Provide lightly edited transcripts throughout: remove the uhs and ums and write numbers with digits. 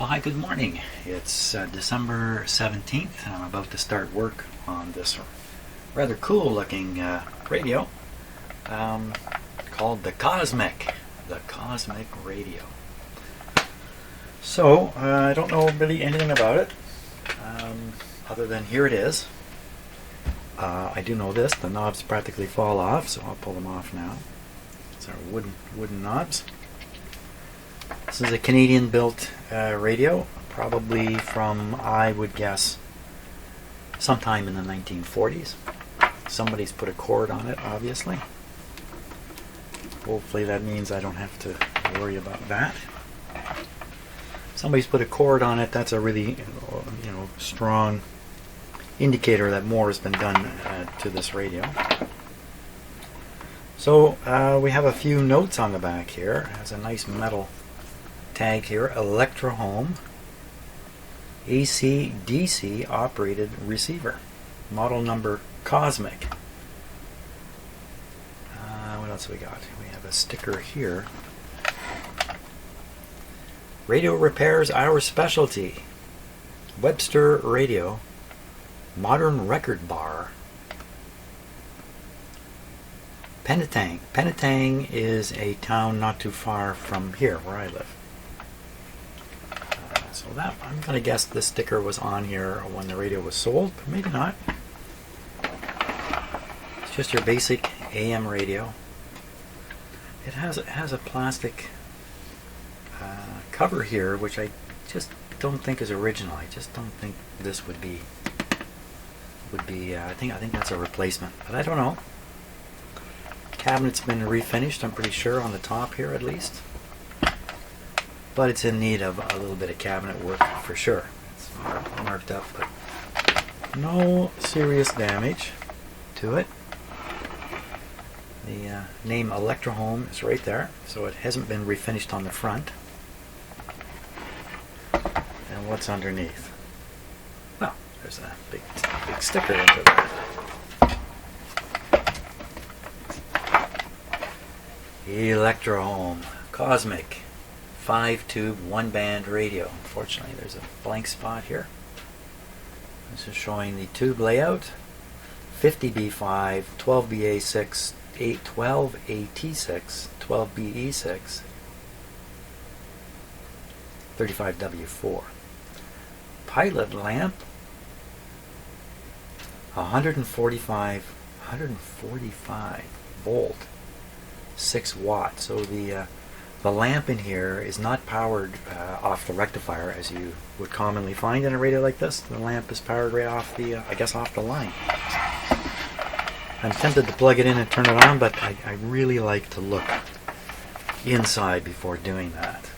Well, hi, good morning. It's December 17th, and I'm about to start work on this rather cool looking radio called the Cosmic Radio. So, I don't know really anything about it, other than here it is. I do know this, the knobs practically fall off, so I'll pull them off now. These are wooden knobs. This is a Canadian-built radio, probably from, I would guess, sometime in the 1940s. Somebody's put a cord on it, obviously. Hopefully that means I don't have to worry about that. Somebody's put a cord on it. That's a really, strong indicator that more has been done to this radio. So we have a few notes on the back here. It has a nice metal tag here, Electrohome AC/DC operated receiver, model number Cosmic. What else we got? We have a sticker here. Radio repairs our specialty. Webster Radio, modern record bar. Penetang. Penetang is a town not too far from here where I live. So that, I'm going to guess this sticker was on here when the radio was sold, but maybe not. It's just your basic AM radio. It has a plastic cover here, which I just don't think is original. I just don't think this would be. I think that's a replacement, but I don't know. Cabinet's been refinished, I'm pretty sure, on the top here at least. But it's in need of a little bit of cabinet work for sure. It's marked up, but no serious damage to it. The name Electrohome is right there, so it hasn't been refinished on the front. And what's underneath? Well, there's a big sticker under there. Electrohome Cosmic 5-tube 1-band radio. Unfortunately, there's a blank spot here. This is showing the tube layout: 50B5, 12BA6, 12AT6, 12BE6, 35W4. Pilot lamp, 145 volt, 6 watts. So the lamp in here is not powered off the rectifier, as you would commonly find in a radio like this. The lamp is powered right off the, off the line. I'm tempted to plug it in and turn it on, but I really like to look inside before doing that.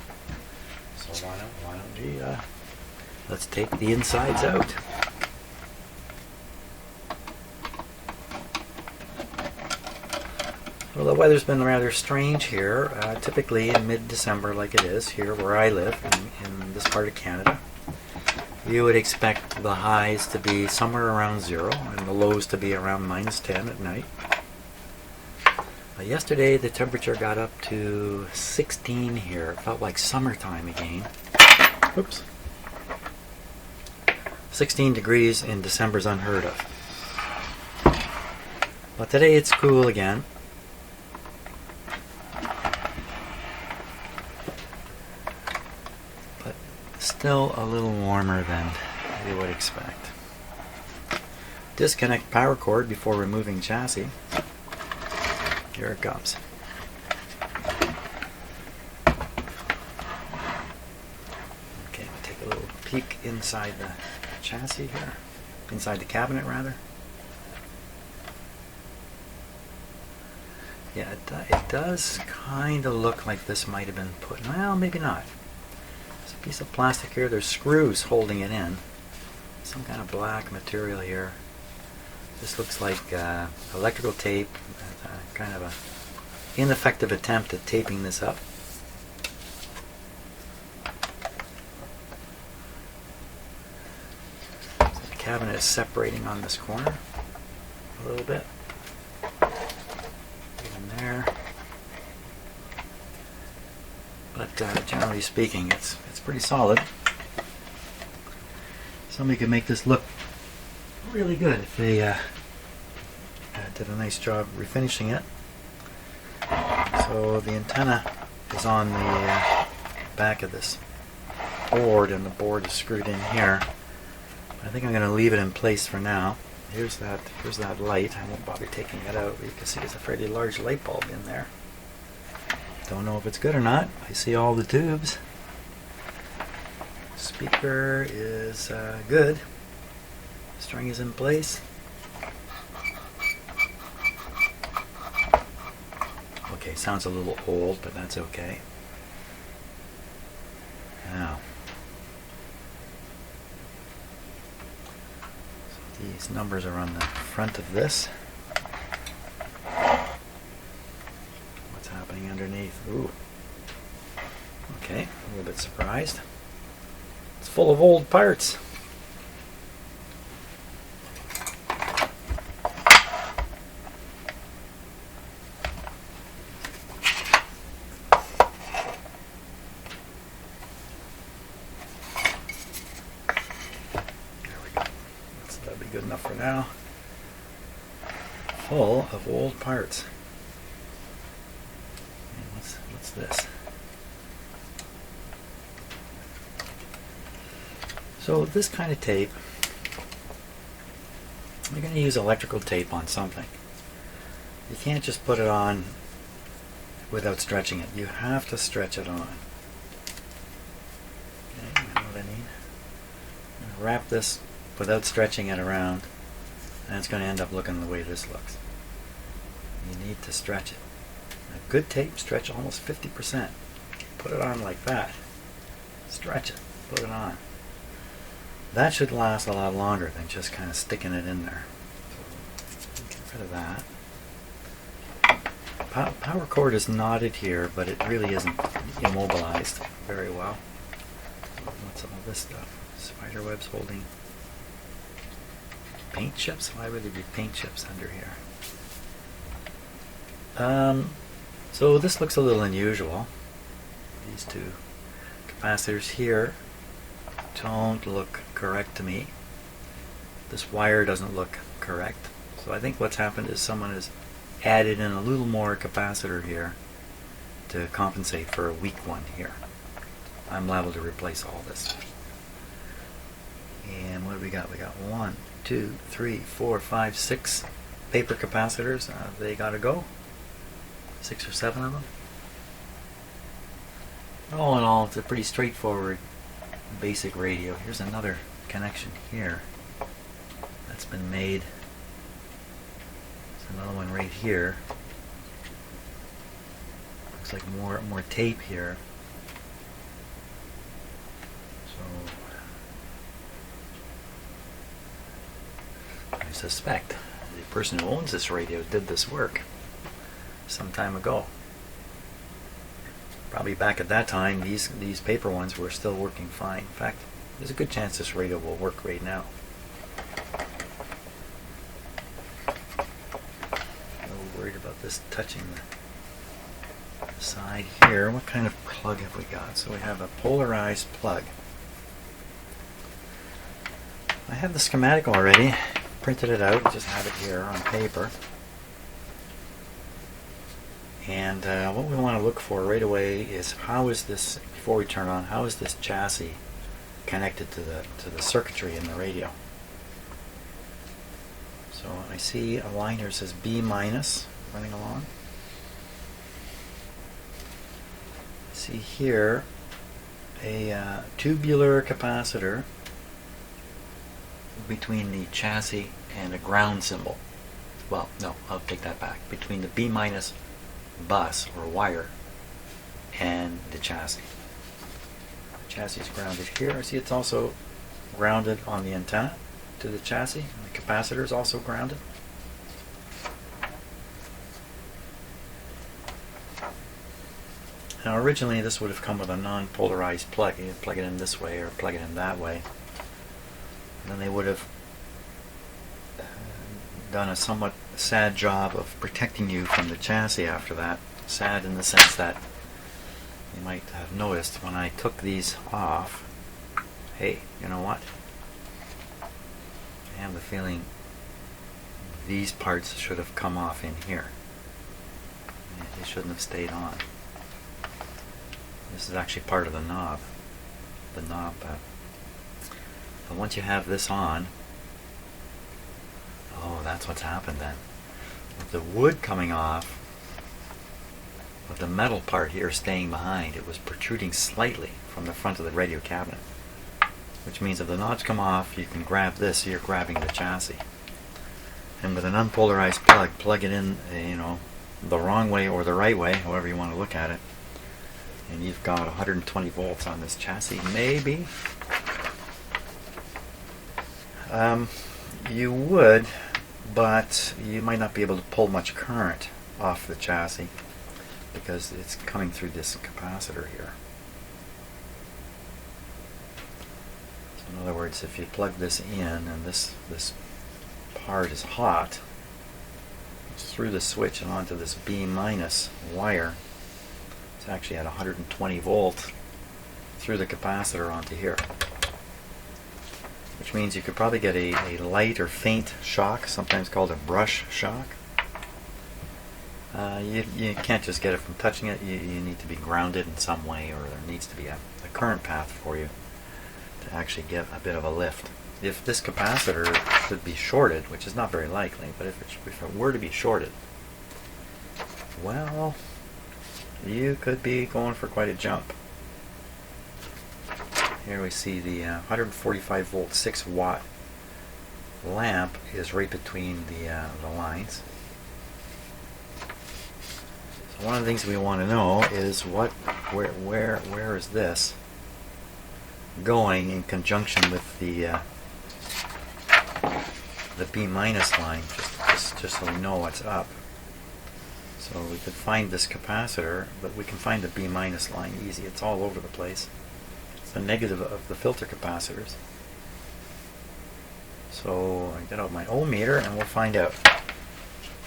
So why don't we, let's take the insides out. Well, the weather's been rather strange here. Typically in mid-December, like it is here where I live, in this part of Canada, you would expect the highs to be somewhere around 0 and the lows to be around -10 at night. Yesterday the temperature got up to 16 here. It felt like summertime again. Oops. 16 degrees in December is unheard of. But today it's cool again. Still a little warmer than you would expect. Disconnect power cord before removing chassis. Here it comes. Okay, we'll take a little peek inside the chassis here. Inside the cabinet, rather. Yeah, it does kind of look like this might have been put, well, maybe not. There's a piece of plastic here, there's screws holding it in. Some kind of black material here. This looks like electrical tape, kind of a ineffective attempt at taping this up. So the cabinet is separating on this corner a little bit. Even there. But generally speaking, it's pretty solid. somebody could make this look really good if they did a nice job refinishing it. So the antenna is on the back of this board, and the board is screwed in here. I think I'm going to leave it in place for now. Here's that light. I won't bother taking it out. You can see there's a fairly large light bulb in there. Don't know if it's good or not. I see all the tubes. Speaker is good. String is in place. Okay, sounds a little old, but that's okay. Now, so these numbers are on the front of this. What's happening underneath? Ooh. Okay, a little bit surprised. It's full of old parts. That'll be good enough for now. Full of old parts. And what's this? So this kind of tape, you're going to use electrical tape on something. You can't just put it on without stretching it. You have to stretch it on. Okay, you know what I mean? I'm going to wrap this without stretching it around, and it's going to end up looking the way this looks. You need to stretch it. A good tape, stretch almost 50%. Put it on like that. Stretch it. Put it on. That should last a lot longer than just kind of sticking it in there. So get rid of that. Power cord is knotted here, but it really isn't immobilized very well. What's all this stuff? Spider webs holding paint chips? Why would there be paint chips under here? So this looks a little unusual. These two capacitors here don't look correct to me. This wire doesn't look correct. So I think what's happened is someone has added in a little more capacitor here to compensate for a weak one here. I'm liable to replace all this. And what do we got? We got 1, 2, 3, 4, 5, 6 paper capacitors. They gotta go. 6 or 7 of them. All in all, it's a pretty straightforward basic radio. Here's another connection here that's been made. There's another one right here. Looks like more tape here. So I suspect the person who owns this radio did this work some time ago. Probably back at that time, these paper ones were still working fine. In fact, there's a good chance this radio will work right now. No worried about this touching the side here. What kind of plug have we got? So we have a polarized plug. I have the schematic already. Printed it out. Just have it here on paper. And what we want to look for right away is how is this, before we turn on, how is this chassis connected to the circuitry in the radio? So I see a line here that says B minus running along. I see here a tubular capacitor between the chassis and a ground symbol. Well, no, I'll take that back. Between the B minus bus or wire and the chassis. The chassis is grounded here. I see it's also grounded on the antenna to the chassis. And the capacitor is also grounded. Now originally this would have come with a non-polarized plug. You plug it in this way or plug it in that way. And then they would have done a somewhat sad job of protecting you from the chassis after that. Sad in the sense that you might have noticed when I took these off, hey, you know what? have the feeling these parts should have come off in here. They shouldn't have stayed on. This is actually part of the knob. But once you have this on, oh, that's what's happened then. With the wood coming off, but the metal part here staying behind, it was protruding slightly from the front of the radio cabinet. Which means if the knobs come off, you can grab this, so you're grabbing the chassis. And with an unpolarized plug it in, the wrong way or the right way, however you want to look at it. And you've got 120 volts on this chassis, maybe. You would, but you might not be able to pull much current off the chassis because it's coming through this capacitor here. So in other words, if you plug this in and this part is hot, it's through the switch and onto this B- wire. It's actually at 120 volts through the capacitor onto here. Which means you could probably get a light or faint shock, sometimes called a brush shock. You can't just get it from touching it. You need to be grounded in some way, or there needs to be a current path for you to actually get a bit of a lift. If this capacitor should be shorted, which is not very likely, but if it were to be shorted, well, you could be going for quite a jump. Here we see the 145 volt 6 watt lamp is right between the lines. So one of the things we want to know is where is this going in conjunction with the B- line, just so we know what's up. So we could find this capacitor, but we can find the B- line easy. It's all over the place. It's the negative of the filter capacitors. So I get out my ohm meter and we'll find out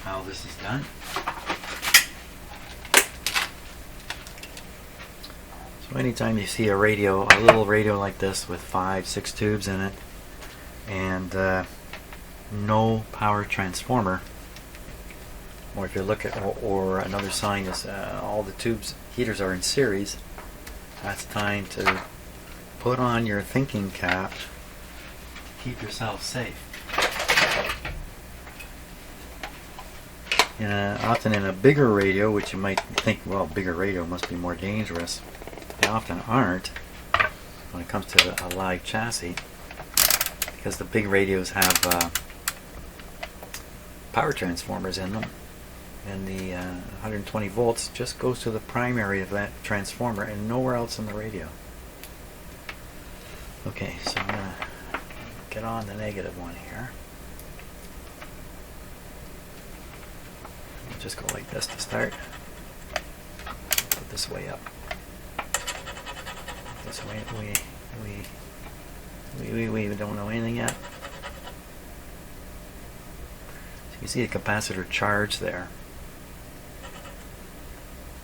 how this is done. So anytime you see a little radio like this with 5-6 tubes in it, and no power transformer, or if you look at, or another sign is all the heaters are in series, that's time to put on your thinking cap, keep yourself safe. Often in a bigger radio, which you might think, well, bigger radio must be more dangerous. They often aren't when it comes to a live chassis, because the big radios have power transformers in them, and the 120 volts just goes to the primary of that transformer and nowhere else in the radio. Okay, so I'm going to get on the negative one here. I'll just go like this to start. Put this way up. This way we don't know anything yet. So you see a capacitor charge there.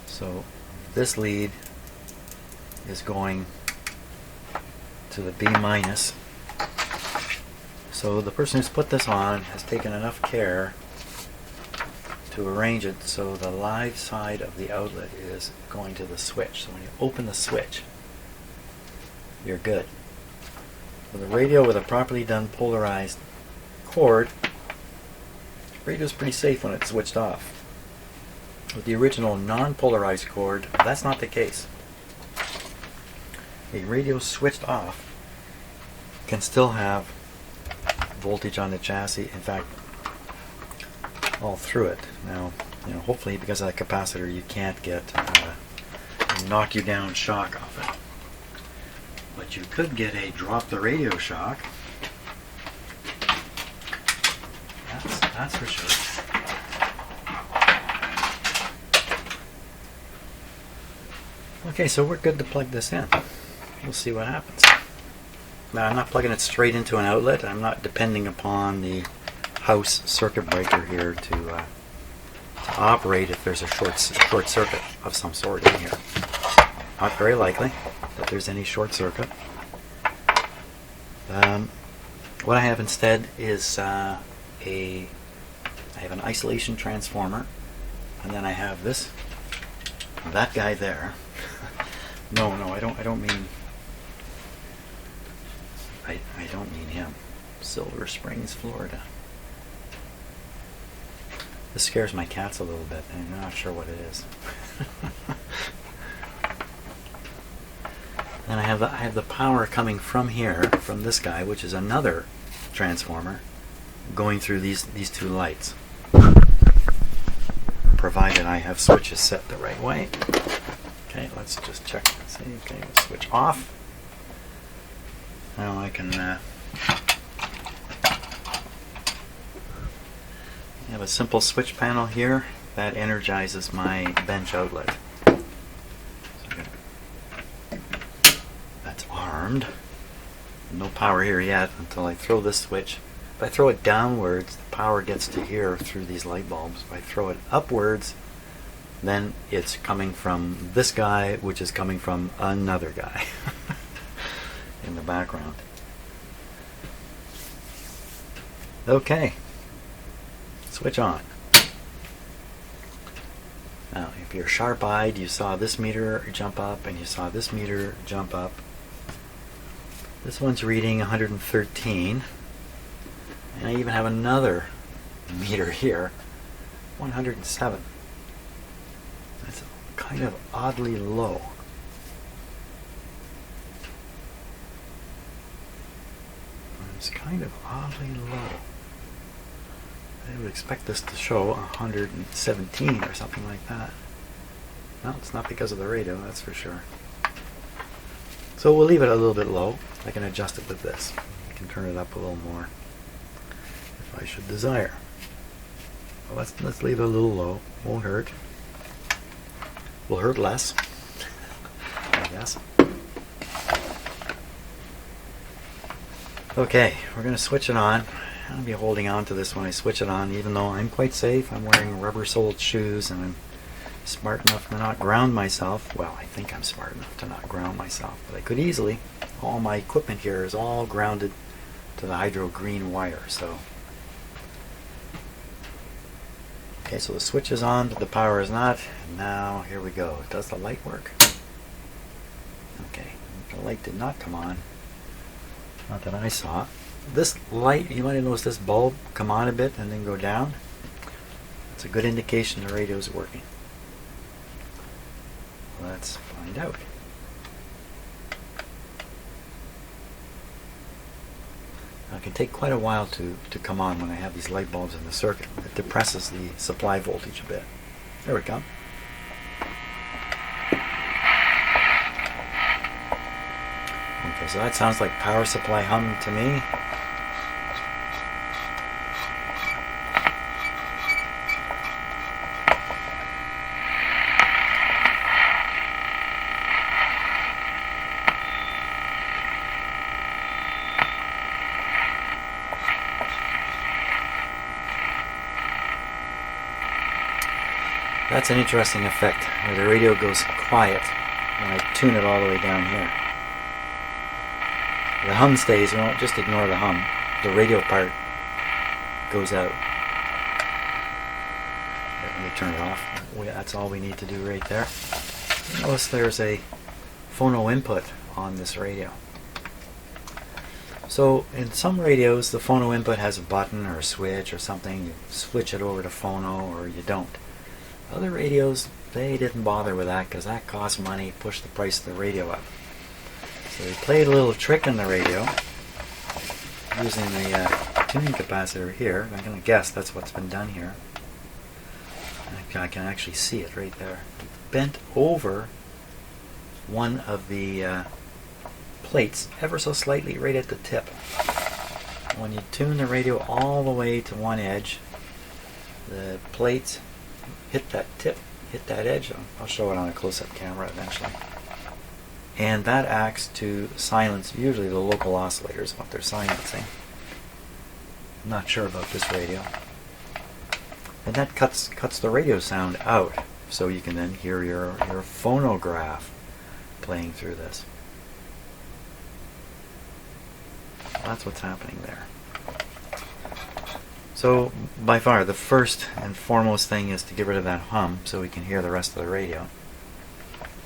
So this lead is going to the B-. So the person who's put this on has taken enough care to arrange it so the live side of the outlet is going to the switch. So when you open the switch, you're good. With a radio with a properly done polarized cord, the radio is pretty safe when it's switched off. With the original non-polarized cord, that's not the case. A radio switched off can still have voltage on the chassis, in fact, all through it. Now, hopefully because of that capacitor you can't get a knock you down shock off it. But you could get a drop the radio shock. That's for sure. Okay, so we're good to plug this in. We'll see what happens. Now I'm not plugging it straight into an outlet. I'm not depending upon the house circuit breaker here to operate if there's a short circuit of some sort in here. Not very likely that there's any short circuit. what I have instead is I have an isolation transformer, and then I have that guy there. no, I don't mean him. Silver Springs, Florida. This scares my cats a little bit, and I'm not sure what it is. Then I have the power coming from here, from this guy, which is another transformer, going through these two lights, provided I have switches set the right way. Okay, let's just check and see. Okay, we'll switch off. Now I can have a simple switch panel here that energizes my bench outlet. That's armed. No power here yet until I throw this switch. If I throw it downwards, the power gets to here through these light bulbs. If I throw it upwards, then it's coming from this guy, which is coming from another guy in the background. Okay, switch on. Now, if you're sharp-eyed, you saw this meter jump up and you saw this meter jump up. This one's reading 113, and I even have another meter here, 107. That's kind of oddly low. It's kind of oddly low. I would expect this to show 117 or something like that. No, it's not because of the radio, that's for sure. So we'll leave it a little bit low. I can adjust it with this. I can turn it up a little more if I should desire. Well, let's leave it a little low. Won't hurt. Will hurt less, I guess. Okay, we're going to switch it on. I'll be holding on to this when I switch it on, even though I'm quite safe. I'm wearing rubber-soled shoes and I'm smart enough to not ground myself. Well, I think I'm smart enough to not ground myself, but I could easily. All my equipment here is all grounded to the hydro green wire. So, okay, so the switch is on, but the power is not. And now here we go. Does the light work? Okay, the light did not come on. Not that I saw. This light, you might have noticed this bulb come on a bit and then go down. It's a good indication the radio is working. Let's find out. Now, it can take quite a while to come on when I have these light bulbs in the circuit. It depresses the supply voltage a bit. There we go. Okay, so that sounds like power supply hum to me. That's an interesting effect, where the radio goes quiet when I tune it all the way down here. The hum stays, you know, just ignore the hum. The radio part goes out. Let me turn it off. That's all we need to do right there. Notice there's a phono input on this radio. So in some radios, the phono input has a button or a switch or something. You switch it over to phono or you don't. Other radios, they didn't bother with that because that costs money, push the price of the radio up. So they played a little trick in the radio using the tuning capacitor here. I'm going to guess that's what's been done here. I can actually see it right there. Bent over one of the plates ever so slightly right at the tip. When you tune the radio all the way to one edge, the plates hit that tip, hit that edge. I'll show it on a close-up camera eventually. And that acts to silence usually the local oscillators, what they're silencing. I'm not sure about this radio. And that cuts the radio sound out, so you can then hear your phonograph playing through this. That's what's happening there. So by far the first and foremost thing is to get rid of that hum so we can hear the rest of the radio.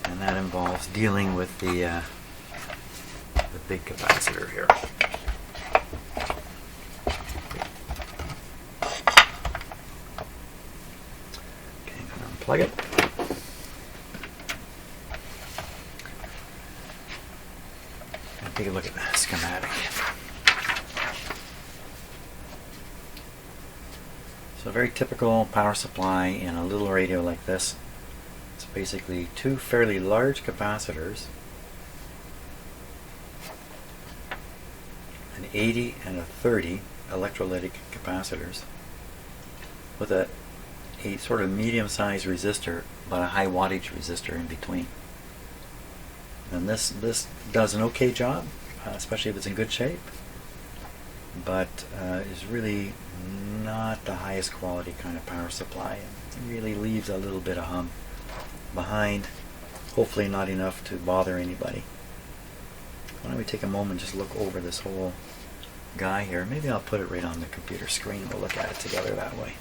And that involves dealing with the big capacitor here. Okay, I'm going to unplug it. And take a look at the schematic. So a very typical power supply in a little radio like this. It's basically two fairly large capacitors, an 80 and a 30 electrolytic capacitors, with a sort of medium-sized resistor, but a high wattage resistor in between. And this does an okay job, especially if it's in good shape, but is really not the highest quality kind of power supply. It really leaves a little bit of hum behind, hopefully not enough to bother anybody. Why don't we take a moment and just look over this whole guy here. Maybe I'll put it right on the computer screen and we'll look at it together that way.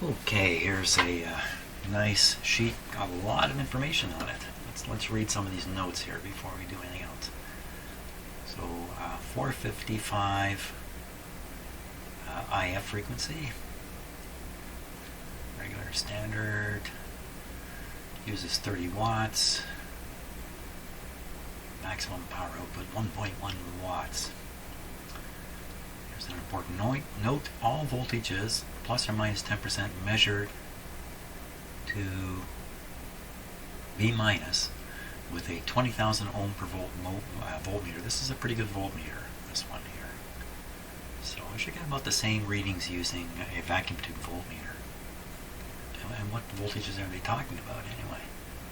Okay, here's a nice sheet, got a lot of information on it. Let's read some of these notes here before we do anything else. So 455 IF frequency, regular standard, uses 30 watts, maximum power output 1.1 watts. Here's an important note, all voltages plus or minus 10% measured to V minus with a 20,000 ohm per volt voltmeter. This is a pretty good voltmeter, this one here. So I should get about the same readings using a vacuum tube voltmeter. And what voltages are they talking about anyway?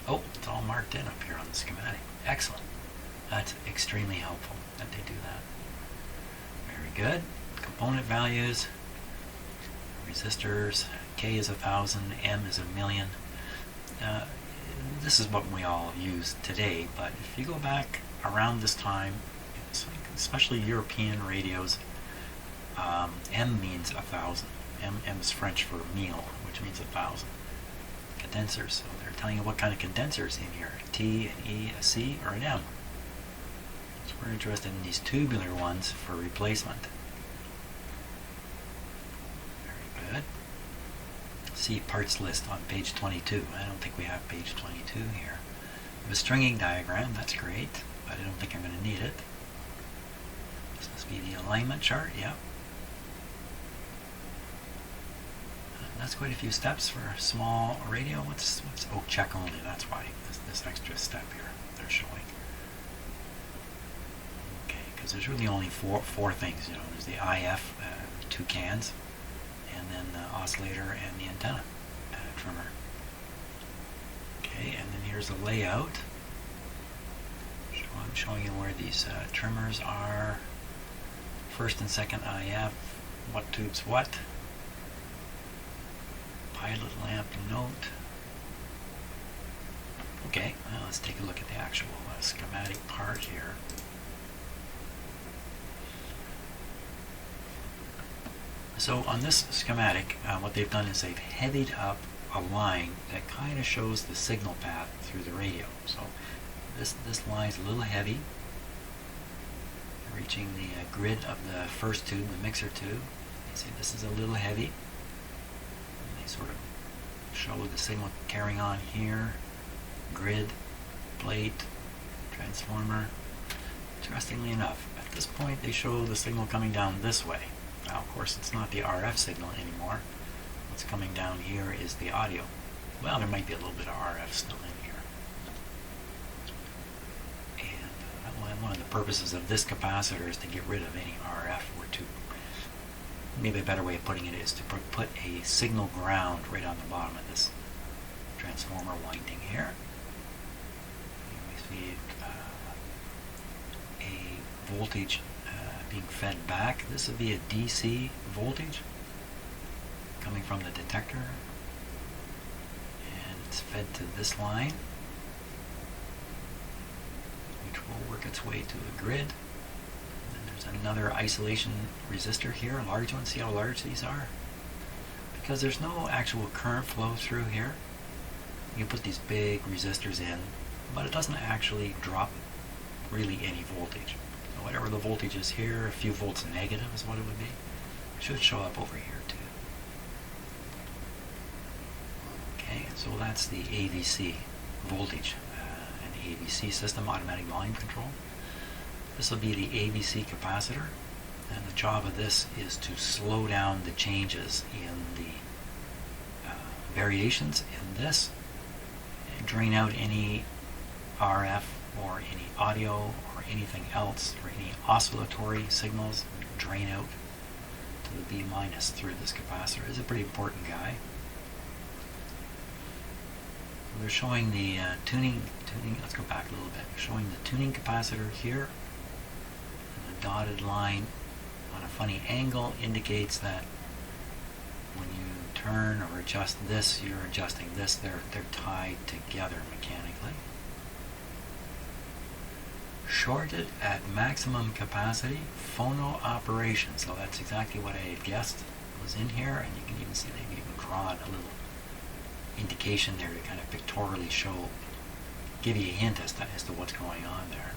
Oh, it's all marked in up here on the schematic. Excellent. That's extremely helpful that they do that. Very good. Component values, resistors, K is 1,000, M is 1,000,000. This is what we all use today, but if you go back around this time, especially European radios, M means 1,000. M is French for meal, which means 1,000. Condensers, so they're telling you what kind of condensers in here, T, an E, a C, or an M. So we're interested in these tubular ones for replacement. Very good. See parts list on page 22. I don't think we have page 22 here. We have a stringing diagram, that's great, but I don't think I'm going to need it. This must be the alignment chart, yep. That's quite a few steps for a small radio. What's oh, check only, that's why. This extra step here they're showing. Okay, because there's really only four things, you know. There's the IF, 2 cans, and then the oscillator and the antenna trimmer. Okay, and then here's a layout. I'm showing you where these trimmers are. First and second IF, what tubes what. Pilot lamp note. Okay, well, let's take a look at the actual schematic part here. So on this schematic, what they've done is they've heavied up a line that kind of shows the signal path through the radio. So this line is a little heavy, reaching the grid of the first tube, the mixer tube. You see this is a little heavy. Sort of show the signal carrying on here, grid, plate, transformer. Interestingly enough, at this point they show the signal coming down this way. Now of course it's not the RF signal anymore. What's coming down here is the audio. Well, there might be a little bit of RF still in here. And one of the purposes of this capacitor is to get rid of any RF or to maybe a better way of putting it is to put a signal ground right on the bottom of this transformer winding here. We see a voltage being fed back. This would be a DC voltage coming from the detector, and it's fed to this line, which will work its way to the grid. There's another isolation resistor here, a large one. See how large these are? Because there's no actual current flow through here. You put these big resistors in, but it doesn't actually drop really any voltage. So whatever the voltage is here, a few volts negative is what it would be. It should show up over here too. Okay, so that's the AVC voltage, an AVC system, automatic volume control. This will be the AVC capacitor, and the job of this is to slow down the changes in the variations in this, and drain out any RF or any audio or anything else, or any oscillatory signals, drain out to the B minus through this capacitor. It's a pretty important guy. They're showing the tuning, let's go back a little bit. They're showing the tuning capacitor here, and the dotted line on a funny angle indicates that when you turn or adjust this, you're adjusting this. They're tied together mechanically. Shorted at maximum capacity, phono operation. So that's exactly what I had guessed was in here, and you can even see they've even drawn a little indication there to kind of pictorially show, give you a hint as to what's going on there.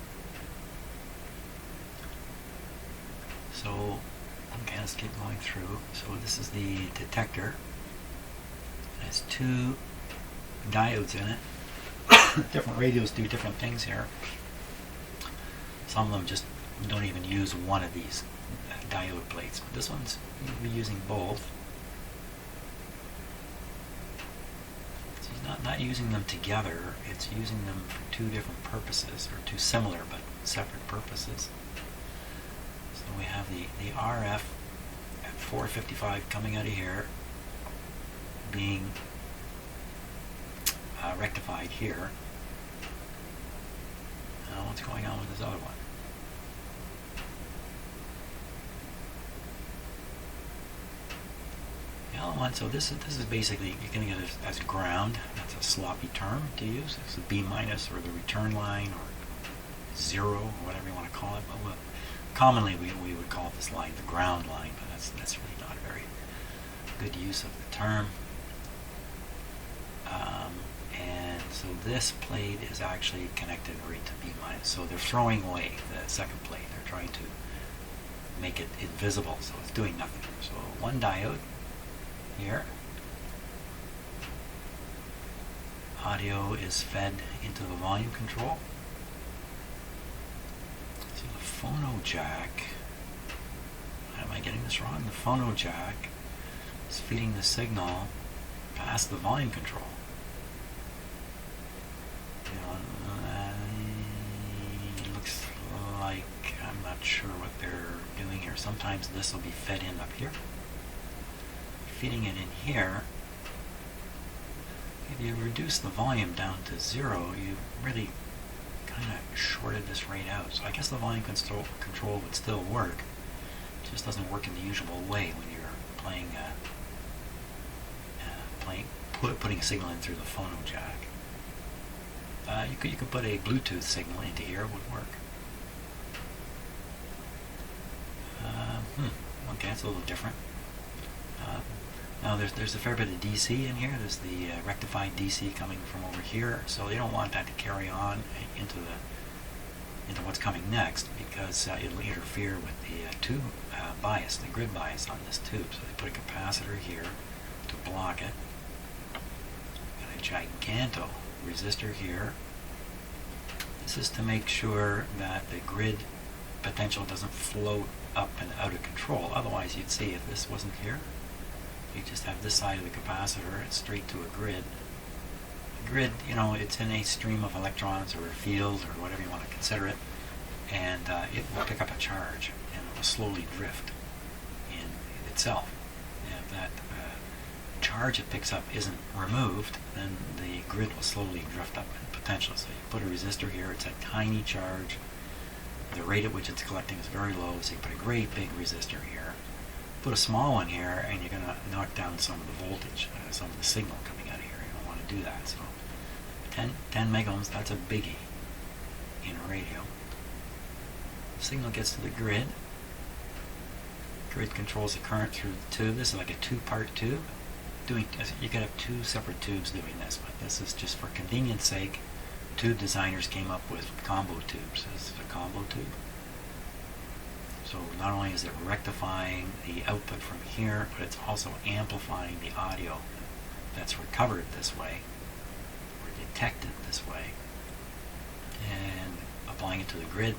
So, okay, let's keep going through. So this is the detector. It has two diodes in it. Different radios do different things here. Some of them just don't even use one of these diode plates, but this one's using both. So it's not using them together, it's using them for two different purposes, or two similar but separate purposes. So we have the RF at 455 coming out of here, being rectified here. Now what's going on with this other one? The other one, so this is basically, you're going to get it as ground. That's a sloppy term to use. It's the B minus, or the return line, or zero, or whatever you want to call it. But commonly we would call this line the ground line, but that's really not a very good use of the term. And so this plate is actually connected right to B minus. So they're throwing away the second plate. They're trying to make it invisible, so it's doing nothing. So one diode here. Audio is fed into the volume control. So the phono jack, am I getting this wrong? The phono jack is feeding the signal past the volume control. Looks like, I'm not sure what they're doing here. Sometimes this will be fed in up here. Feeding it in here. If you reduce the volume down to zero, you really kind of shorted this right out. So I guess the volume control would still work. It just doesn't work in the usual way when you're playing, putting a signal in through the phono jack. You could put a Bluetooth signal into here, it would work. Okay, it's a little different. Now there's a fair bit of DC in here. There's the rectified DC coming from over here, so you don't want that to carry on into what's coming next, because it'll interfere with the tube bias, the grid bias on this tube. So they put a capacitor here to block it. Got a giganto resistor here. This is to make sure that the grid potential doesn't float up and out of control. Otherwise, you'd see if this wasn't here, you just have this side of the capacitor, it's straight to a grid. The grid, it's in a stream of electrons or a field or whatever you want to consider it, and it will pick up a charge and it will slowly drift in itself. And if that charge it picks up isn't removed, then the grid will slowly drift up in potential. So you put a resistor here, it's a tiny charge. The rate at which it's collecting is very low, so you put a great big resistor here. Put a small one here, and you're going to knock down some of the voltage, some of the signal coming out of here. You don't want to do that. So 10 megohms, that's a biggie in a radio. The signal gets to the grid. grid controls the current through the tube. This is like a two-part tube. You could have two separate tubes doing this, but this is just for convenience sake. Tube designers came up with combo tubes. This is a combo tube. So not only is it rectifying the output from here, but it's also amplifying the audio that's recovered this way, or detected this way, and applying it to the grid.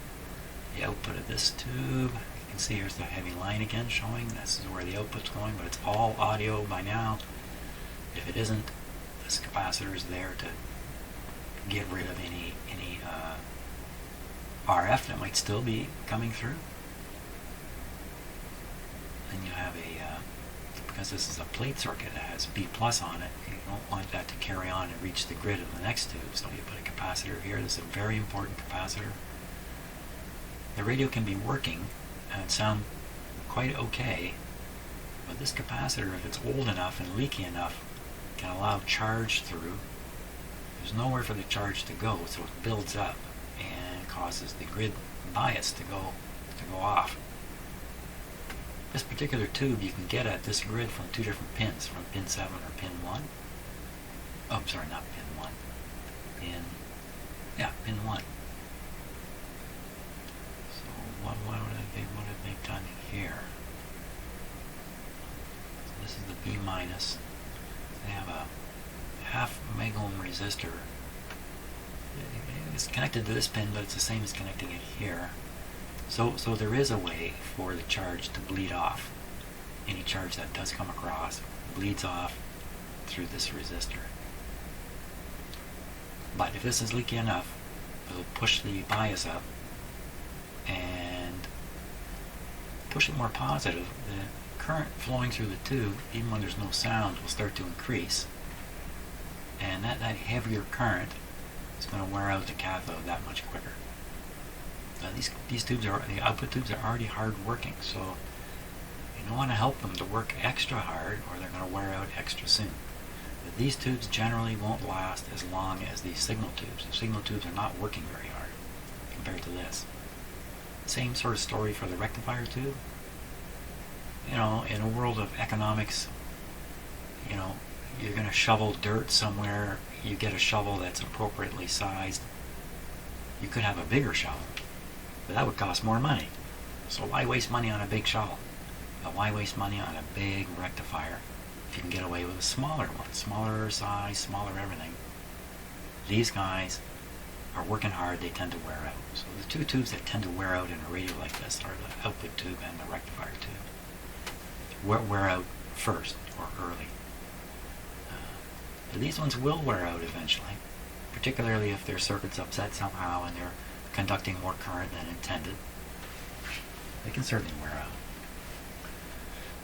The output of this tube, you can see here's the heavy line again showing. This is where the output's going, but it's all audio by now. If it isn't, this capacitor is there to get rid of any RF that might still be coming through. Then you have because this is a plate circuit that has B plus on it, you don't want that to carry on and reach the grid of the next tube, so you put a capacitor here. This is a very important capacitor. The radio can be working and sound quite okay, but this capacitor, if it's old enough and leaky enough, can allow charge through. There's nowhere for the charge to go, so it builds up and causes the grid bias to go off. This particular tube you can get at this grid from two different pins, from pin 7 or pin 1. Oh, sorry, not pin 1. Pin 1. So what have they done here? So this is the B minus. They have a half megohm resistor. It's connected to this pin, but it's the same as connecting it here. So there is a way for the charge to bleed off. Any charge that does come across bleeds off through this resistor. But if this is leaky enough, it'll push the bias up and push it more positive. The current flowing through the tube, even when there's no sound, will start to increase. And that heavier current is going to wear out the cathode that much quicker. These tubes the output tubes are already hard working, so you don't want to help them to work extra hard or they're going to wear out extra soon. But these tubes generally won't last as long as these signal tubes. The signal tubes are not working very hard compared to this. Same sort of story for the rectifier tube. In a world of economics, you're going to shovel dirt somewhere, you get a shovel that's appropriately sized. You could have a bigger shovel, but that would cost more money. So why waste money on a big shovel? Why waste money on a big rectifier if you can get away with a smaller one? Smaller size, smaller everything. These guys are working hard, they tend to wear out. So the two tubes that tend to wear out in a radio like this are the output tube and the rectifier tube. Wear out first or early. These ones will wear out eventually, particularly if their circuit's upset somehow and they're conducting more current than intended. They can certainly wear out.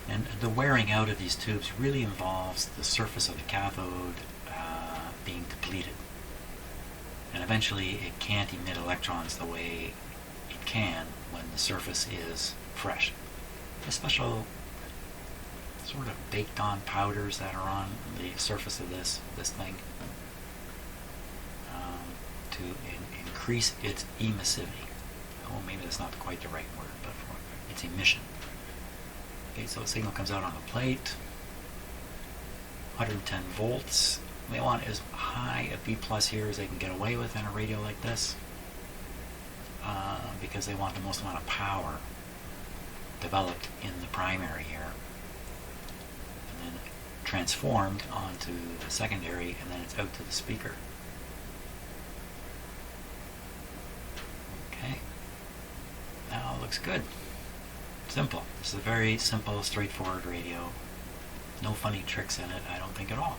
And the wearing out of these tubes really involves the surface of the cathode being depleted. And eventually it can't emit electrons the way it can when the surface is fresh. The special sort of baked on powders that are on the surface of this thing to increase its emissivity. Oh, maybe that's not quite the right word, but its emission. Okay, so a signal comes out on the plate, 110 volts. They want as high a B plus here as they can get away with in a radio like this, because they want the most amount of power developed in the primary here, and then transformed onto the secondary, and then it's out to the speaker. Okay, now it looks good. Simple. This is a very simple, straightforward radio. No funny tricks in it, I don't think at all.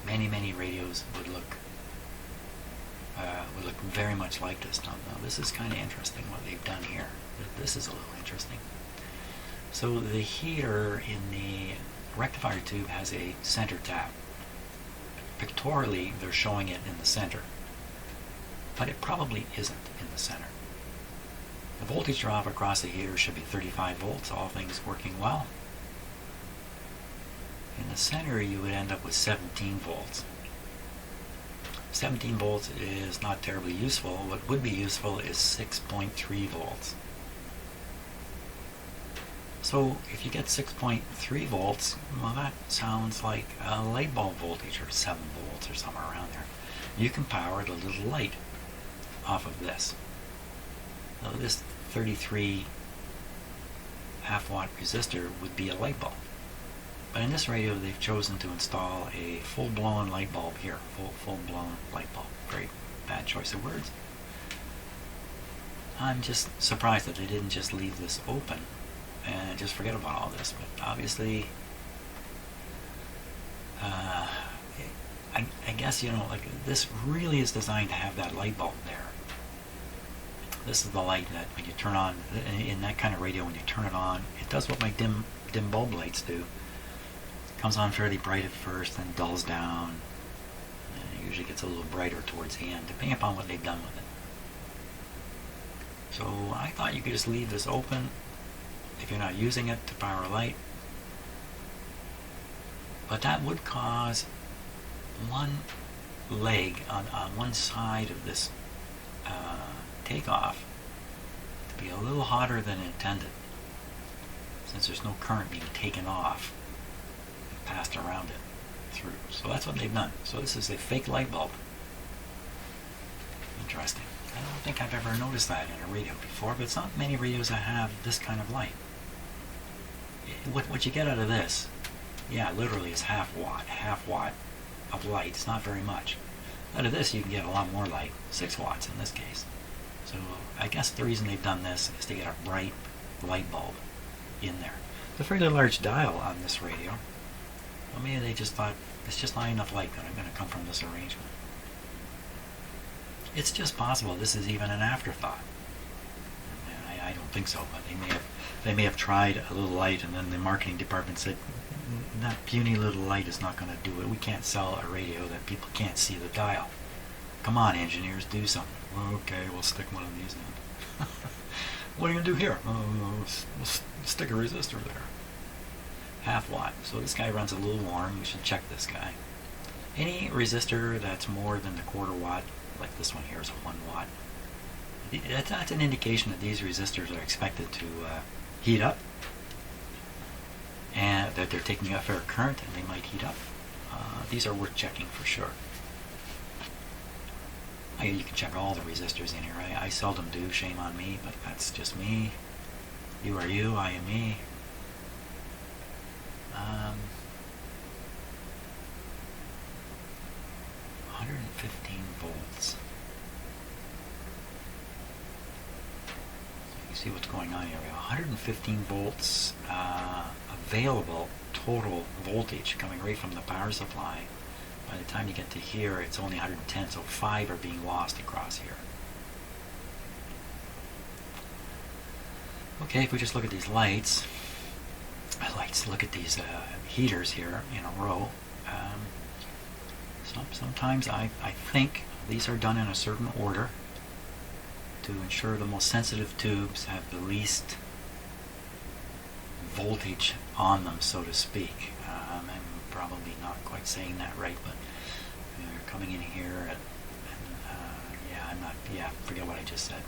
Many radios would look very much like this. Now this is kind of interesting what they've done here. This is a little interesting. So the heater in the rectifier tube has a center tap. Pictorially, they're showing it in the center, but it probably isn't in the center. The voltage drop across the heater should be 35 volts, all things working well. In the center, you would end up with 17 volts. 17 volts is not terribly useful. What would be useful is 6.3 volts. So if you get 6.3 volts, well, that sounds like a light bulb voltage, or 7 volts or somewhere around there. You can power the little light off of this. Now this 33 half-watt resistor would be a light bulb. But in this radio, they've chosen to install a full-blown light bulb here. Full-blown light bulb. Very bad choice of words. I'm just surprised that they didn't just leave this open and just forget about all this. But obviously, I guess, you know, like, this really is designed to have that light bulb there. This is the light that when you turn on, in that kind of radio, when you turn it on, it does what my dim bulb lights do. It comes on fairly bright at first, then dulls down, and it usually gets a little brighter towards the end, depending upon what they've done with it. So I thought you could just leave this open if you're not using it to power a light. But that would cause one leg on one side of this takeoff to be a little hotter than intended, since there's no current being taken off and passed around it through. So that's what they've done. So this is a fake light bulb. Interesting. I don't think I've ever noticed that in a radio before, but it's not many radios that have this kind of light. What you get out of this, yeah, literally is half watt of light. It's not very much. Out of this you can get a lot more light, 6 watts in this case. So I guess the reason they've done this is to get a bright light bulb in there. It's a fairly large dial on this radio. Well, maybe they just thought it's just not enough light that I'm going to come from this arrangement. It's just possible this is even an afterthought. I don't think so, but they may have tried a little light, and then the marketing department said, that puny little light is not going to do it. We can't sell a radio that people can't see the dial. Come on, engineers, do something. Well, okay, we'll stick one of these in. What are you going to do here? We'll stick a resistor there. Half watt. So this guy runs a little warm. We should check this guy. Any resistor that's more than the quarter watt, like this one here is 1 watt, that's an indication that these resistors are expected to heat up, and that they're taking a fair current and they might heat up. These are worth checking for sure. You can check all the resistors in here. I seldom do, shame on me, but that's just me. You are you, I am me. 115 volts. You see what's going on here. We have 115 volts available total voltage coming right from the power supply. By the time you get to here, it's only 110, so 5 are being lost across here. Okay, if we just look at these lights, look at these heaters here in a row. Sometimes I think these are done in a certain order to ensure the most sensitive tubes have the least voltage on them, so to speak. I'm probably not quite saying that right, but they're coming in here and forget what I just said.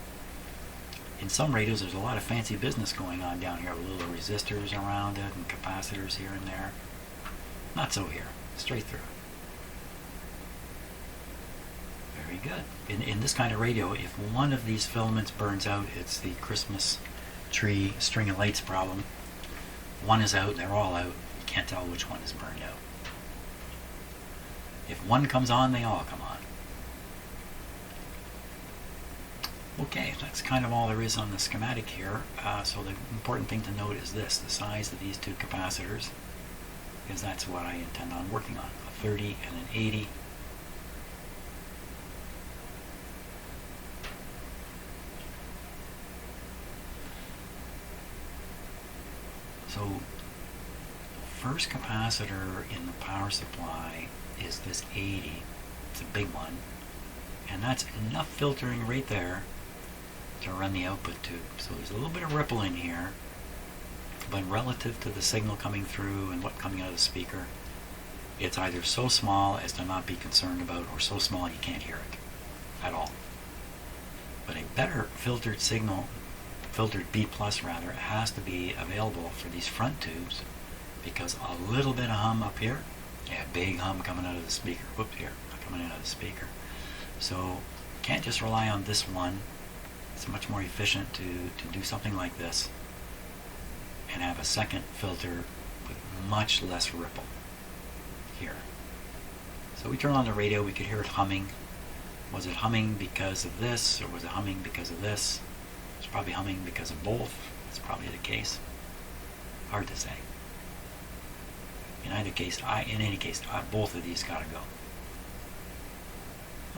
In some radios there's a lot of fancy business going on down here with little resistors around it and capacitors here and there. Not so here. Straight through. Very good. In this kind of radio, if one of these filaments burns out, it's the Christmas tree string of lights problem. One is out, they're all out. You can't tell which one is burned out. If one comes on, they all come on. Okay, that's kind of all there is on the schematic here. So the important thing to note is this, the size of these two capacitors, because that's what I intend on working on, a 30 and an 80. So first capacitor in the power supply is this 80. It's a big one, and that's enough filtering right there to run the output tube. So there's a little bit of ripple in here, but relative to the signal coming through and what coming out of the speaker, it's either so small as to not be concerned about, or so small you can't hear it at all. But a better filtered signal filtered B plus rather, has to be available for these front tubes, because a little bit of hum up here, yeah, big hum coming out of the speaker, whoops, here, coming out of the speaker. So can't just rely on this one. It's much more efficient to do something like this and have a second filter with much less ripple here. So we turn on the radio, we could hear it humming. Was it humming because of this, or was it humming because of this? It's probably humming because of both. That's probably the case. Hard to say. In any case, both of these gotta go.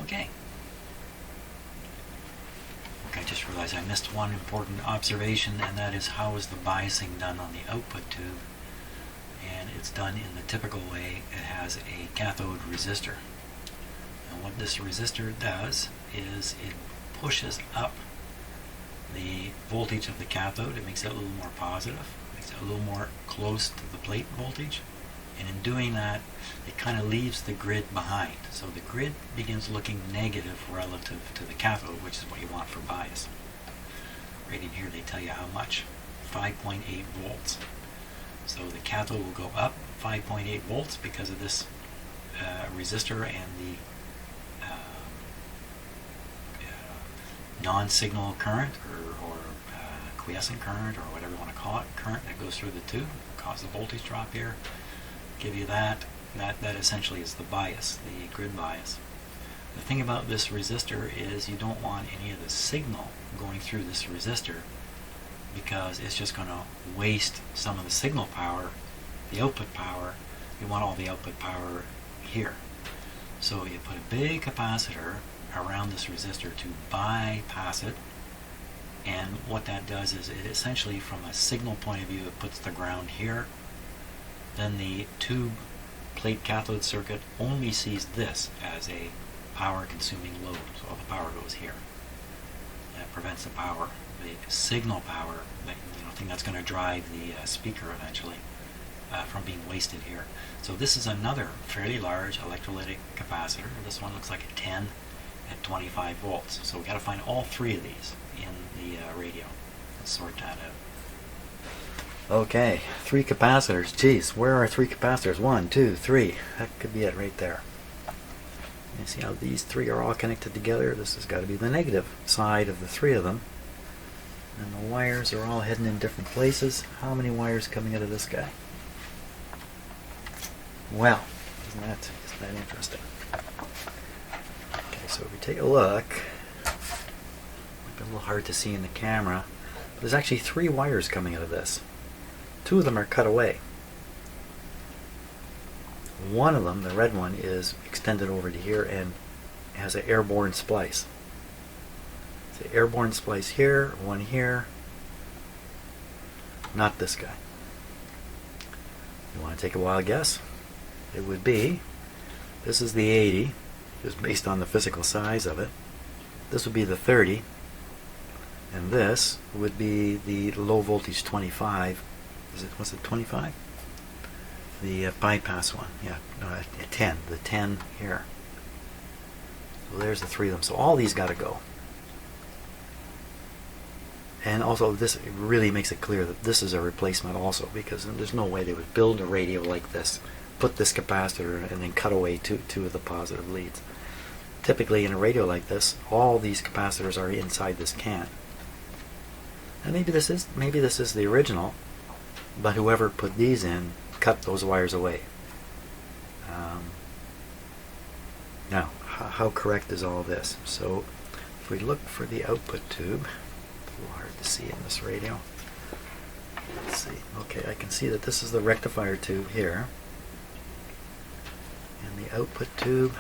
Okay. I just realized I missed one important observation, and that is, how is the biasing done on the output tube? And it's done in the typical way. It has a cathode resistor. And what this resistor does is it pushes up the voltage of the cathode. It makes it a little more positive, makes it a little more close to the plate voltage. And in doing that, it kind of leaves the grid behind. So the grid begins looking negative relative to the cathode, which is what you want for bias. Right in here they tell you how much, 5.8 volts. So the cathode will go up 5.8 volts because of this resistor and the non-signal current, or quiescent current, or whatever you want to call it, current that goes through the tube, cause the voltage drop here. Give you that essentially is the bias, the grid bias. The thing about this resistor is you don't want any of the signal going through this resistor, because it's just going to waste some of the signal power, the output power. You want all the output power here. So you put a big capacitor around this resistor to bypass it, and what that does is it essentially, from a signal point of view, it puts the ground here. Then the tube plate cathode circuit only sees this as a power consuming load, so all the power goes here. That prevents the power, the signal power, the thing that's going to drive the speaker eventually, from being wasted here. So this is another fairly large electrolytic capacitor. This one looks like a 10 at 25 volts. So we've got to find all three of these in the radio. Let's sort that out. Okay, 3 capacitors. Geez, where are 3 capacitors? 1, 2, 3. That could be it right there. You see how these 3 are all connected together? This has got to be the negative side of the 3 of them. And the wires are all heading in different places. How many wires coming out of this guy? Well, isn't that interesting? Okay, so if we take a look, might be a little hard to see in the camera. But there's actually 3 wires coming out of this. 2 of them are cut away. One of them, the red one, is extended over to here and has an airborne splice. It's an airborne splice here, one here. Not this guy. You want to take a wild guess? It would be, this is the 80, just based on the physical size of it. This would be the 30, and this would be the low voltage 25. Was it 25? The bypass one, yeah, no, 10, the 10 here. So there's the 3 of them. So all these got to go. And also this really makes it clear that this is a replacement also, because there's no way they would build a radio like this, put this capacitor, and then cut away two of the positive leads. Typically in a radio like this, all these capacitors are inside this can. And maybe this is the original, but whoever put these in cut those wires away. Now, how correct is all this? So if we look for the output tube, it's a little hard to see in this radio. Let's see. Okay, I can see that this is the rectifier tube here. And the output tube,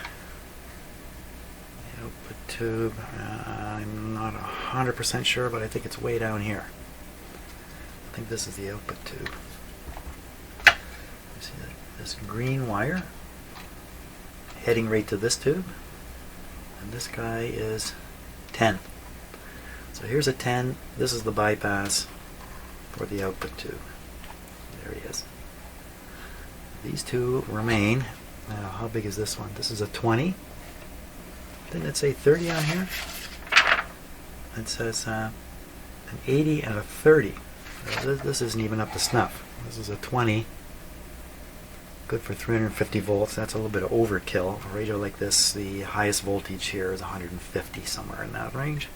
I'm not 100% sure, but I think it's way down here. I think this is the output tube. You see this green wire heading right to this tube, and this guy is 10. So here's a 10. This is the bypass for the output tube. There he is. These 2 remain. Now, how big is this one? This is a 20. Didn't it say 30 on here? It says an 80, and a 30. This isn't even up to snuff. This is a 20. Good for 350 volts. That's a little bit of overkill. A radio like this, the highest voltage here is 150, somewhere in that range.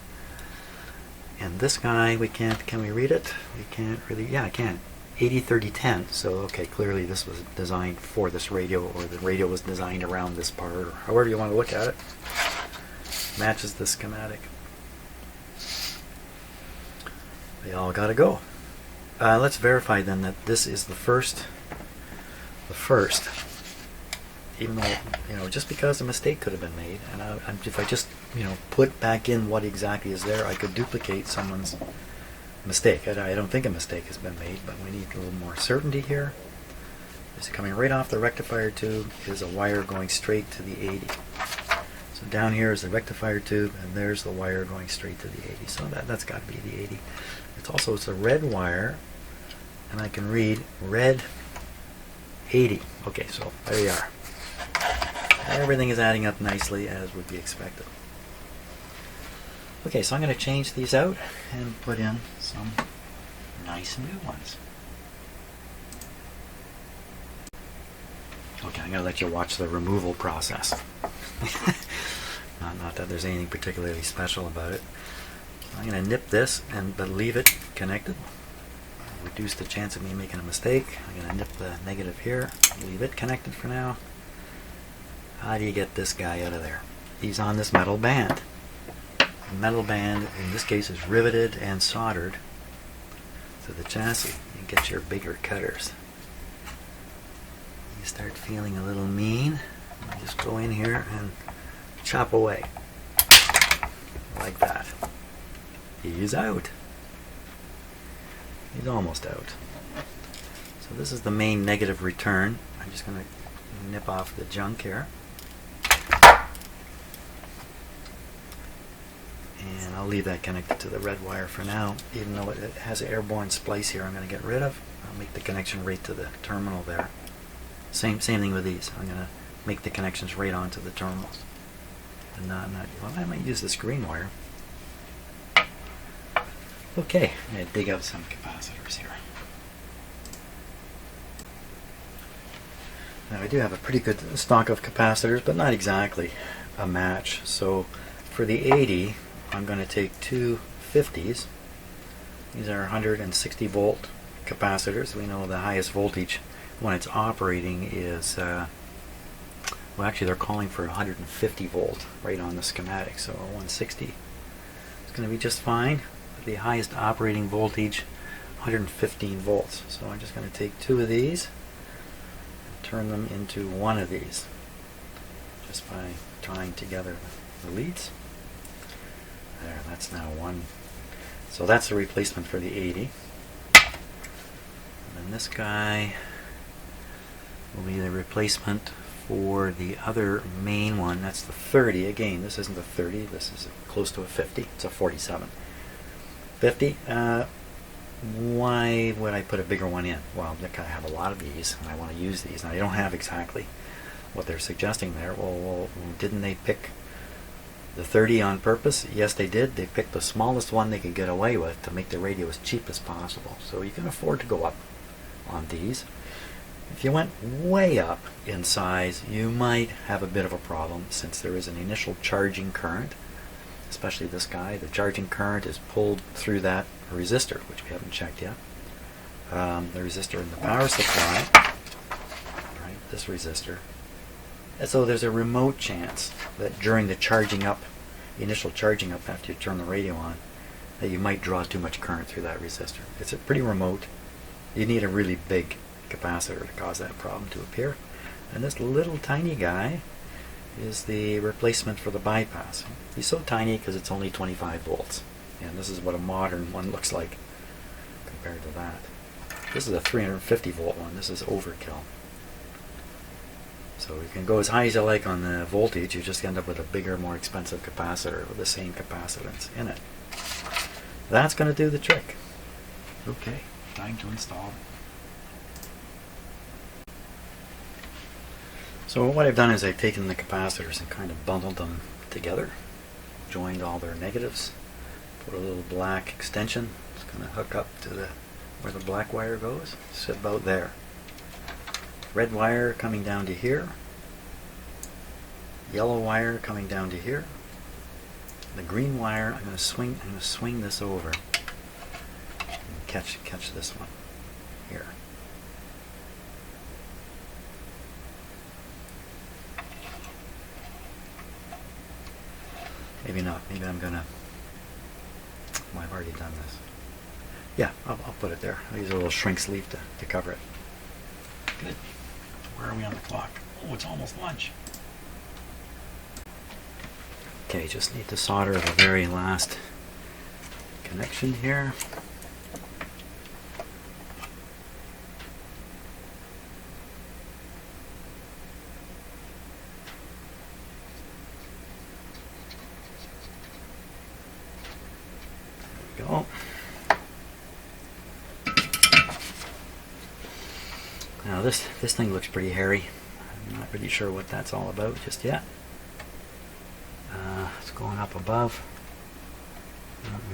And this guy, can we read it? We can't really, yeah, I can. 80, 30, 10. So, okay, clearly this was designed for this radio, or the radio was designed around this part, or however you want to look at it. Matches the schematic. They all gotta go. Let's verify then that this is the first, even though, you know, just because a mistake could have been made, and if I just, you know, put back in what exactly is there, I could duplicate someone's mistake. I don't think a mistake has been made, but we need a little more certainty here. It's coming right off the rectifier tube is a wire going straight to the 80. So down here is the rectifier tube, and there's the wire going straight to the 80. So that's got to be the 80. It's a red wire, and I can read red 80. Okay, so there you are. Everything is adding up nicely as would be expected. Okay, so I'm going to change these out and put in some nice new ones. Okay, I'm going to let you watch the removal process. Not that there's anything particularly special about it. I'm going to nip this but leave it connected. Reduce the chance of me making a mistake. I'm going to nip the negative here, leave it connected for now. How do you get this guy out of there? He's on this metal band. The metal band, in this case, is riveted and soldered to the chassis. You get your bigger cutters. You start feeling a little mean. You just go in here and chop away. Like that. He's out. He's almost out. So this is the main negative return. I'm just going to nip off the junk here. And I'll leave that connected to the red wire for now. Even though it has an airborne splice here I'm going to get rid of. I'll make the connection right to the terminal there. Same thing with these. I'm going to make the connections right onto the terminals. And well, I might use this green wire. Okay, I'm going to dig out some capacitors here. Now I do have a pretty good stock of capacitors, but not exactly a match. So for the 80, I'm going to take two 50s. These are 160 volt capacitors. We know the highest voltage when it's operating is, well, actually they're calling for 150 volt right on the schematic, so 160 is going to be just fine. The highest operating voltage, 115 volts. So I'm just going to take two of these and turn them into one of these just by tying together the leads. There, that's now one. So that's the replacement for the 80. And then this guy will be the replacement for the other main one. That's the 30. Again, this isn't a 30. This is close to a 50. It's a 47. 50. Why would I put a bigger one in? Well, I have a lot of these, and I want to use these. Now, I don't have exactly what they're suggesting there. Well, didn't they pick the 30 on purpose? Yes, they did. They picked the smallest one they could get away with to make the radio as cheap as possible. So you can afford to go up on these. If you went way up in size, you might have a bit of a problem, since there is an initial charging current. Especially this guy, the charging current is pulled through that resistor, which we haven't checked yet. The resistor in the power supply, right? This resistor. And so there's a remote chance that during the charging up, the initial charging up after you turn the radio on, that you might draw too much current through that resistor. It's a pretty remote. You need a really big capacitor to cause that problem to appear. And this little tiny guy is the replacement for the bypass. He's so tiny because it's only 25 volts. And this is what a modern one looks like compared to that. This is a 350 volt one. This is overkill. So you can go as high as you like on the voltage. You just end up with a bigger, more expensive capacitor with the same capacitance in it. That's going to do the trick. Okay, time to install. So what I've done is I've taken the capacitors and kind of bundled them together, joined all their negatives, Put a little black extension. It's going to hook up to the where the black wire goes. Sit about there. Red wire coming down to here. Yellow wire coming down to here. The green wire, I'm going to swing this over and catch this one here. Maybe not. Maybe I'm gonna. Well, I've already done this. Yeah, I'll put it there. I'll use a little shrink sleeve to cover it. Good. Where are we on the clock? Oh, it's almost lunch. Okay, just need to solder the very last connection here. There we go. Now this thing looks pretty hairy. I'm not really sure what that's all about just yet. It's going up above.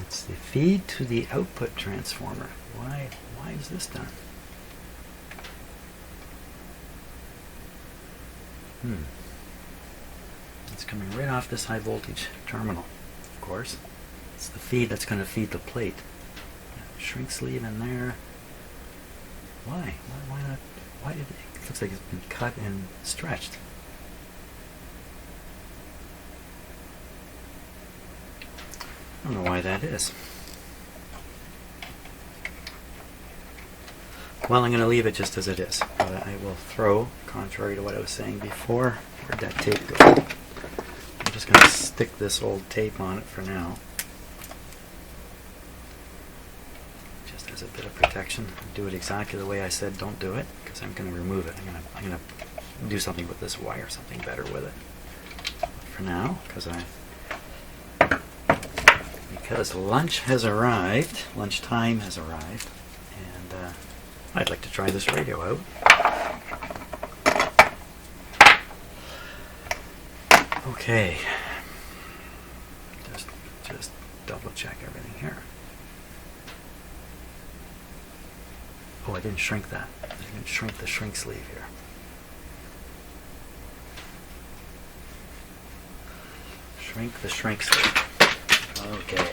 It's the feed to the output transformer. Why is this done? It's coming right off this high voltage terminal, of course. It's the feed that's going to feed the plate. Shrink sleeve in there. Why? Why not? Why did it looks like it's been cut and stretched? I don't know why that is. Well, I'm going to leave it just as it is. But I will throw, contrary to what I was saying before, where'd that tape go? I'm just going to stick this old tape on it for now. Just as a bit of protection. Do it exactly the way I said don't do it, because I'm going to remove it. I'm going to do something with this wire, something better with it. But for now, because lunch has arrived, lunchtime has arrived, and I'd like to try this radio out. Okay, just double check everything here. Oh, I didn't shrink that. I didn't shrink the shrink sleeve here. Shrink the shrink sleeve. Okay.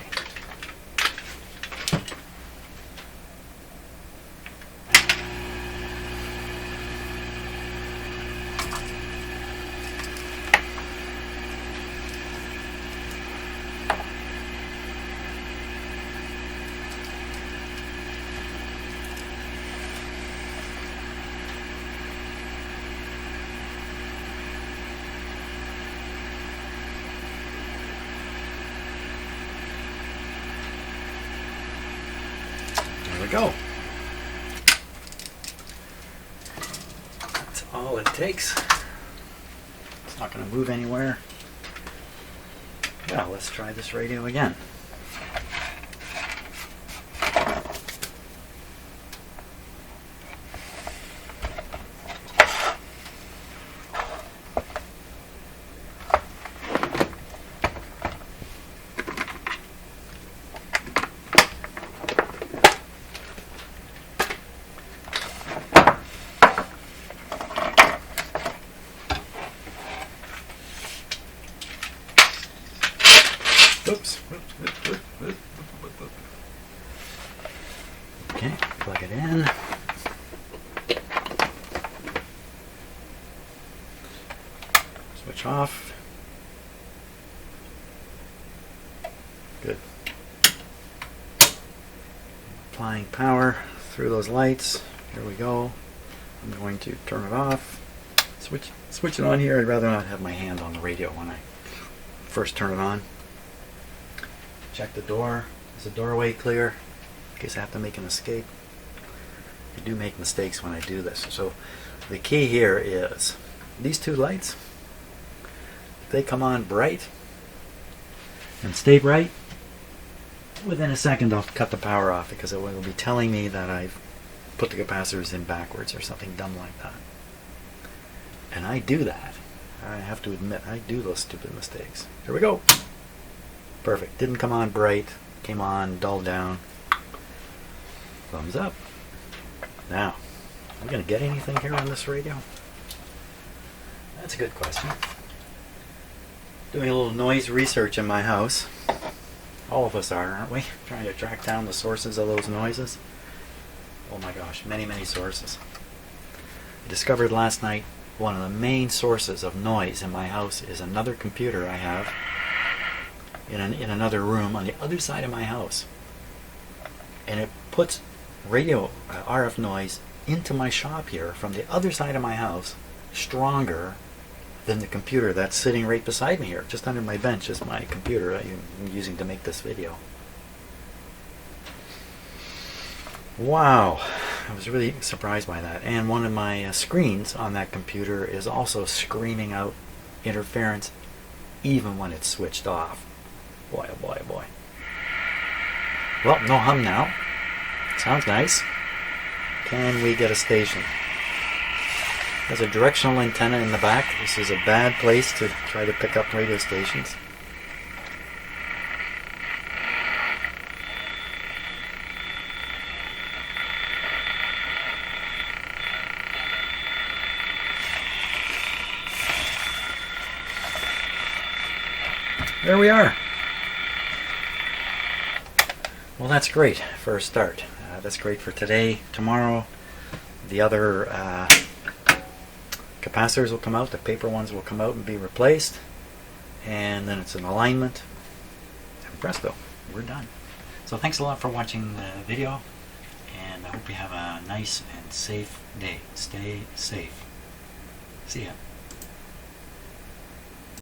There we go. That's all it takes. It's not going to move anywhere. Well, let's try this radio again. Oops. Okay, plug it in. Switch off. Good. Applying power through those lights. Here we go. I'm going to turn it off. Switch it on here. I'd rather not have my hand on the radio when I first turn it on. Check the door. Is the doorway clear? In case I have to make an escape. I do make mistakes when I do this. So the key here is these two lights. If they come on bright and stay bright, within a second I'll cut the power off because it will be telling me that I've put the capacitors in backwards or something dumb like that. And I do that. I have to admit, I do those stupid mistakes. Here we go. Perfect. Didn't come on bright. came on, dull down. Thumbs up. Now, are we going to get anything here on this radio? That's a good question. Doing a little noise research in my house. All of us are, aren't we? Trying to track down the sources of those noises. Oh my gosh, many, many sources. I discovered last night one of the main sources of noise in my house is another computer I have in another room on the other side of my house. And it puts radio RF noise into my shop here from the other side of my house stronger than the computer that's sitting right beside me here. Just under my bench is my computer I'm using to make this video. Wow, I was really surprised by that. And one of my screens on that computer is also screaming out interference even when it's switched off. Boy, oh boy, oh boy. Well, no hum now. Sounds nice. Can we get a station? There's a directional antenna in the back. This is a bad place to try to pick up radio stations. There we are. Well, that's great for a start. That's great for today. Tomorrow, the other capacitors will come out. The paper ones will come out and be replaced. And then it's an alignment. And presto, we're done. So thanks a lot for watching the video. And I hope you have a nice and safe day. Stay safe. See ya.